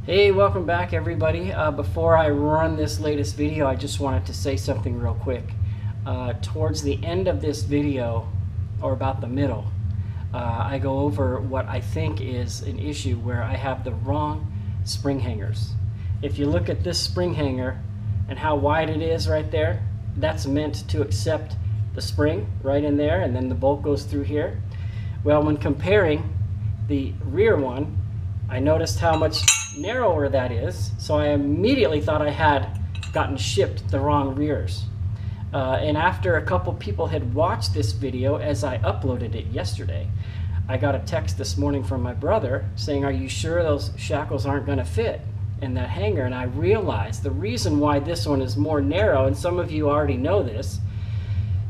Hey, welcome back everybody. Before I run this latest video, I just wanted to say something real quick. Towards the end of this video, or about the middle, I go over what I think is an issue where I have the wrong spring hangers. If you look at this spring hanger and how wide it is right there, that's meant to accept the spring right in there, and then the bolt goes through here. Well, when comparing the rear one, I noticed how much narrower that is, so I immediately thought I had gotten shipped the wrong rears. And after a couple people had watched this video as I uploaded it yesterday, I got a text this morning from my brother saying, "Are you sure those shackles aren't going to fit in that hanger?" And I realized the reason why this one is more narrow, and some of you already know this,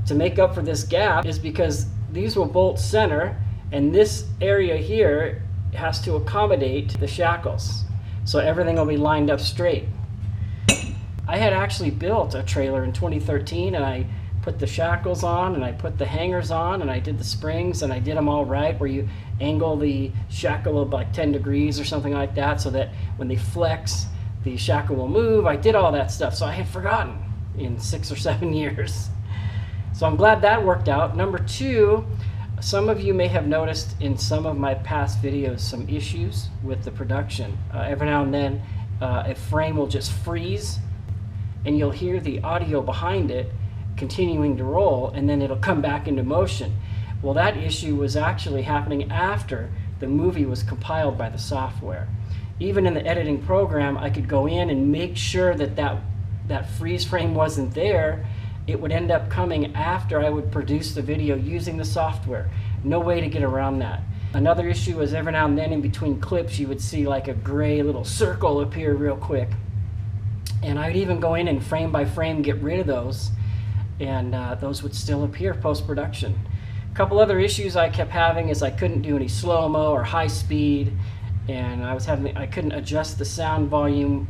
to make up for this gap is because these will bolt center, and this area here has to accommodate the shackles, so everything will be lined up straight. I had actually built a trailer in 2013, and I put the shackles on, and I put the hangers on, and I did the springs, and I did them all right, where you angle the shackle of like 10 degrees or something like that, so that when they flex, the shackle will move. I did all that stuff, so I had forgotten in 6 or 7 years. So I'm glad that worked out. Number two, some of you may have noticed in some of my past videos some issues with the production. Every now and then a frame will just freeze, and you'll hear the audio behind it continuing to roll, and then it'll come back into motion. Well, that issue was actually happening after the movie was compiled by the software. Even in the editing program, I could go in and make sure that that freeze frame wasn't there. It would end up coming after I would produce the video using the software. No way to get around that. Another issue was every now and then in between clips you would see like a gray little circle appear real quick. And I'd even go in and frame by frame get rid of those, and those would still appear post-production. A couple other issues I kept having is I couldn't do any slow-mo or high speed, and I couldn't adjust the sound volume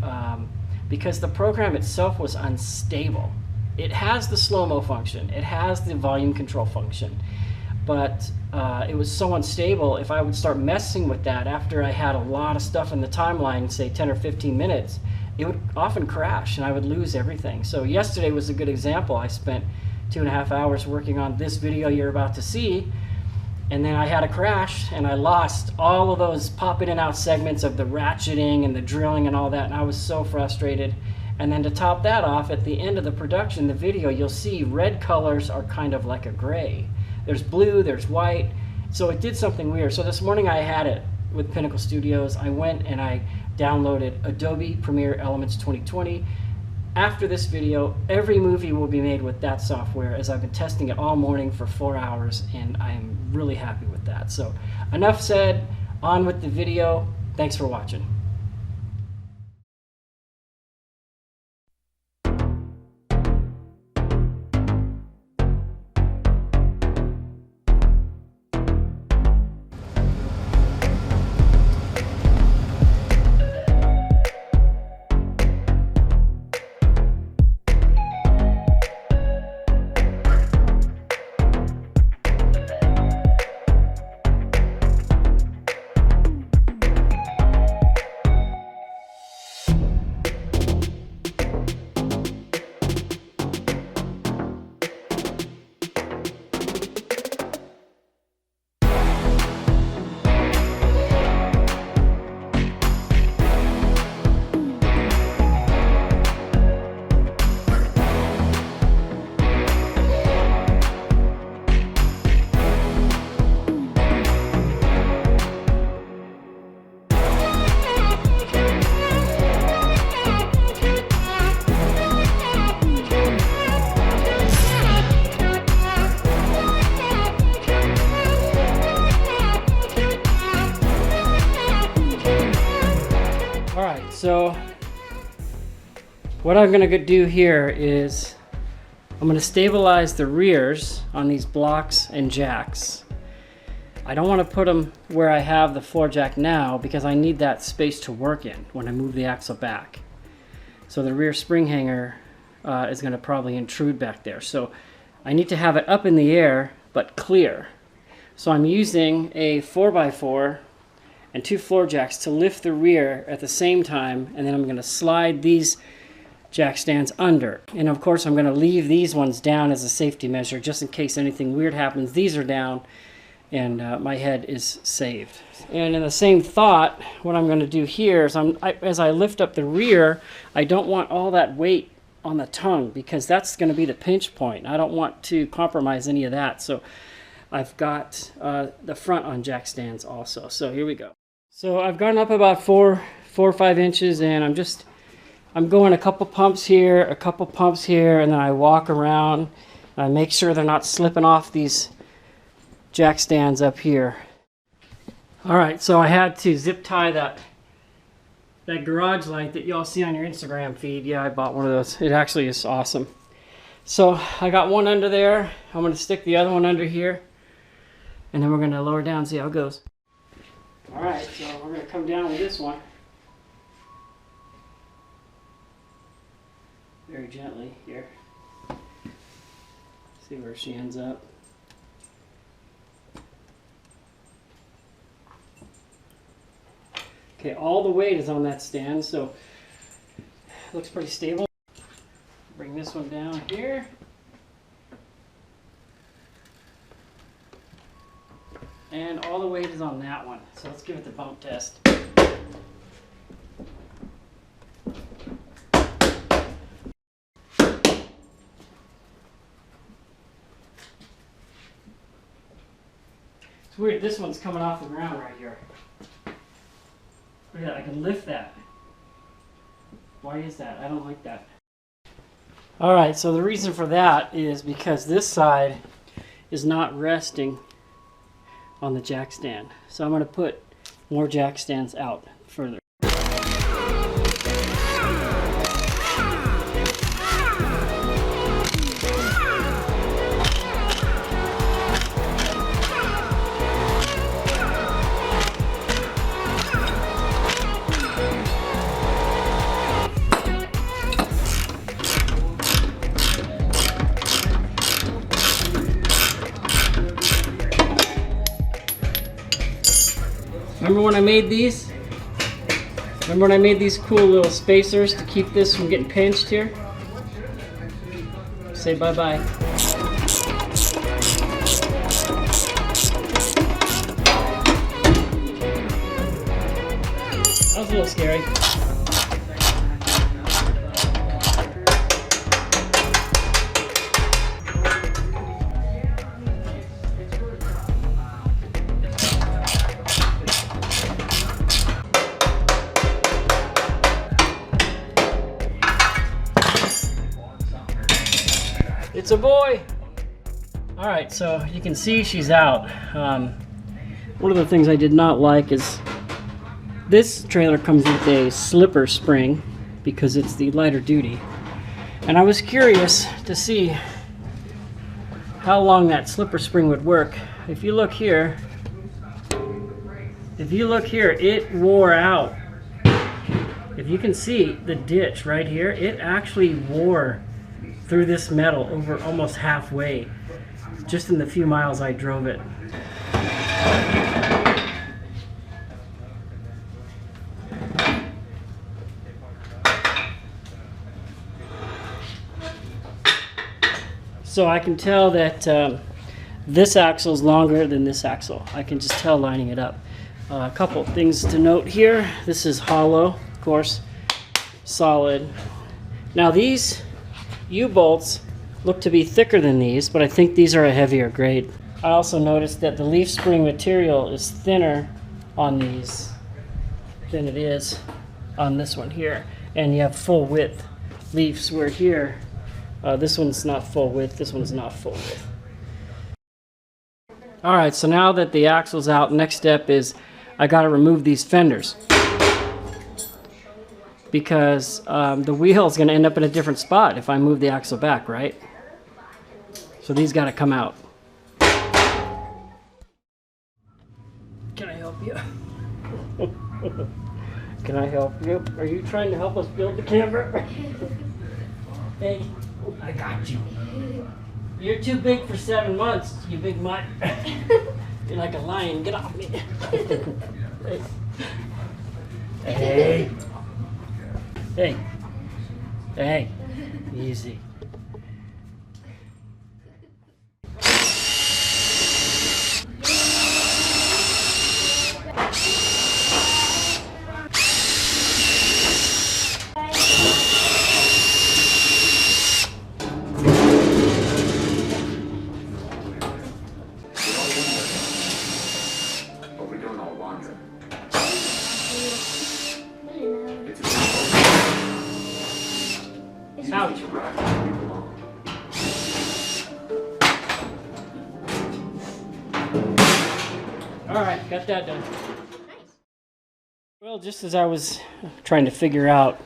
because the program itself was unstable. It has the slow-mo function, it has the volume control function, but it was so unstable. If I would start messing with that after I had a lot of stuff in the timeline, say 10 or 15 minutes, it would often crash and I would lose everything. So yesterday was a good example. I spent 2.5 hours working on this video you're about to see, and then I had a crash and I lost all of those pop in and out segments of the ratcheting and the drilling and all that, and I was so frustrated. And then to top that off, at the end of the production, the video, you'll see red colors are kind of like a gray. There's blue, there's white, so it did something weird. So this morning I had it with Pinnacle Studios. I went and I downloaded Adobe Premiere Elements 2020. After this video, every movie will be made with that software, as I've been testing it all morning for 4 hours, and I am really happy with that. So enough said, on with the video. Thanks for watching. So what I'm going to do here is I'm going to stabilize the rears on these blocks and jacks. I don't want to put them where I have the floor jack now because I need that space to work in when I move the axle back. So the rear spring hanger is going to probably intrude back there. So I need to have it up in the air but clear. So I'm using a 4x4 and 2 floor jacks to lift the rear at the same time, and then I'm going to slide these jack stands under. And of course I'm going to leave these ones down as a safety measure just in case anything weird happens. These are down and my head is saved. And in the same thought, what I'm going to do here is as I lift up the rear, I don't want all that weight on the tongue because that's going to be the pinch point. I don't want to compromise any of that. So I've got the front on jack stands also. So here we go. So I've gone up about 4 or 5 inches, and I'm going a couple pumps here, a couple pumps here, and then I walk around. I make sure they're not slipping off these jack stands up here. All right, so I had to zip tie that garage light that y'all see on your Instagram feed. Yeah, I bought one of those. It actually is awesome. So I got one under there. I'm going to stick the other one under here, and then we're going to lower down and see how it goes. All right, so we're going to come down with this one. Very gently here. See where she ends up. Okay, all the weight is on that stand, so it looks pretty stable. Bring this one down here. And all the weight is on that one. So let's give it the bump test. It's weird, this one's coming off the ground right here. Look at that, I can lift that. Why is that? I don't like that. Alright, so the reason for that is because this side is not resting on the jack stand. So I'm going to put more jack stands out further. Remember when I made these? Remember when I made these cool little spacers to keep this from getting pinched here? Say bye-bye. That was a little scary. It's a boy! Alright, so you can see she's out. One of the things I did not like is this trailer comes with a slipper spring because it's the lighter duty. And I was curious to see how long that slipper spring would work. If you look here, it wore out. If you can see the ditch right here, it actually wore through this metal over almost halfway, just in the few miles I drove it. So I can tell that this axle is longer than this axle. I can just tell lining it up. A couple things to note here. This is hollow, of course, solid. Now these U-bolts look to be thicker than these, but I think these are a heavier grade. I also noticed that the leaf spring material is thinner on these than it is on this one here. And you have full width leaves, where here, this one's not full width, this one's not full width. Alright, so now that the axle's out, next step is I gotta remove these fenders, because the wheel is going to end up in a different spot if I move the axle back, right? So these got to come out. Can I help you? Can I help you? Are you trying to help us build the camper? Hey, I got you. You're too big for 7 months, you big mutt. You're like a lion. Get off me. Hey. Hey. Hey. Easy. Ouch. Alright, got that done. Well, just as I was trying to figure out,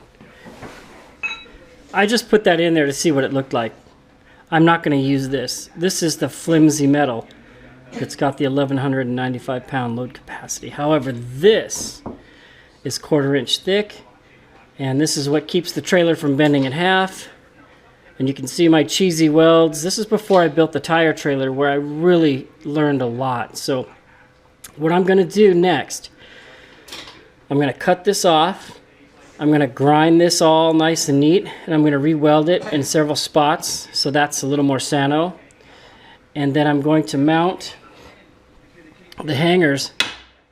I just put that in there to see what it looked like. I'm not going to use this. This is the flimsy metal. It's got the 1,195 pound load capacity. However, this is 1/4 inch thick, and this is what keeps the trailer from bending in half. And you can see my cheesy welds. This is before I built the tire trailer, where I really learned a lot. So what I'm going to do next, I'm going to cut this off. I'm going to grind this all nice and neat, and I'm going to re-weld it in several spots, so that's a little more sano. And then I'm going to mount the hangers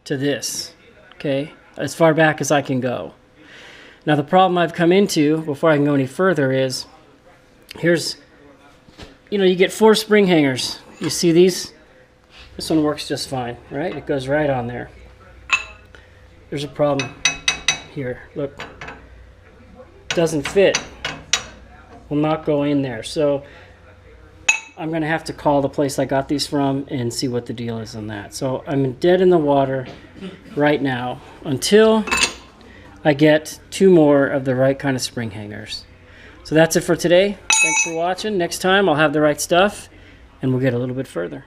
to this, okay, as far back as I can go. Now the problem I've come into, before I can go any further, is here's, you get 4 spring hangers. You see these? This one works just fine, right? It goes right on there. There's a problem here. Look, doesn't fit. Will not go in there. So I'm going to have to call the place I got these from and see what the deal is on that. So I'm dead in the water right now until I get 2 more of the right kind of spring hangers. So that's it for today. Thanks for watching. Next time I'll have the right stuff and we'll get a little bit further.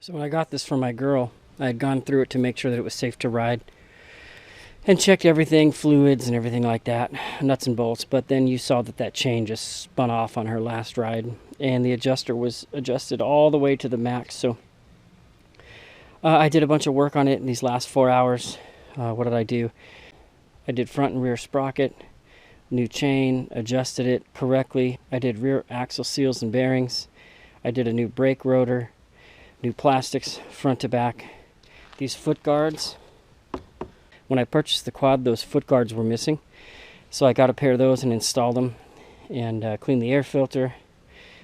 So when I got this from my girl, I had gone through it to make sure that it was safe to ride and checked everything, fluids and everything like that, nuts and bolts. But then you saw that chain just spun off on her last ride, and the adjuster was adjusted all the way to the max. So I did a bunch of work on it in these last 4 hours. What did I do? I did front and rear sprocket, new chain, adjusted it correctly. I did rear axle seals and bearings. I did a new brake rotor, new plastics front to back. These foot guards, when I purchased the quad, those foot guards were missing. So I got a pair of those and installed them, and cleaned the air filter.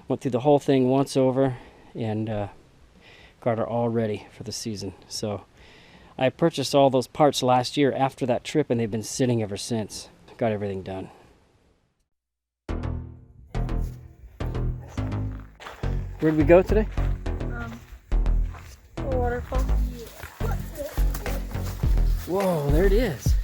Went through the whole thing once over, and got her all ready for the season. So I purchased all those parts last year after that trip, and they've been sitting ever since. Got everything done. Where'd we go today? A waterfall. Whoa, there it is.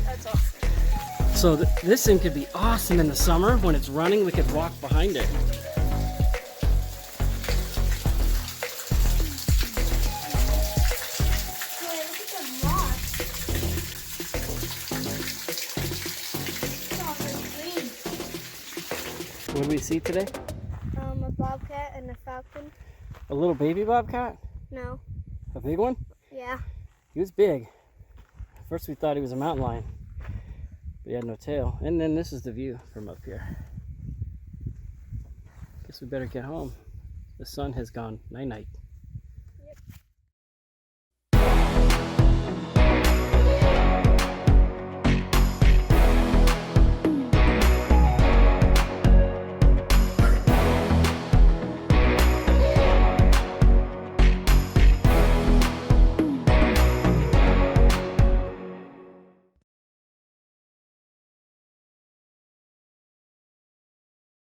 That's awesome. So this thing could be awesome in the summer. When it's running, we could walk behind it. What did we see today? A bobcat and a falcon. A little baby bobcat? No. A big one? Yeah. He was big. First we thought he was a mountain lion, but he had no tail. And then this is the view from up here. Guess we better get home. The sun has gone night-night. Yep.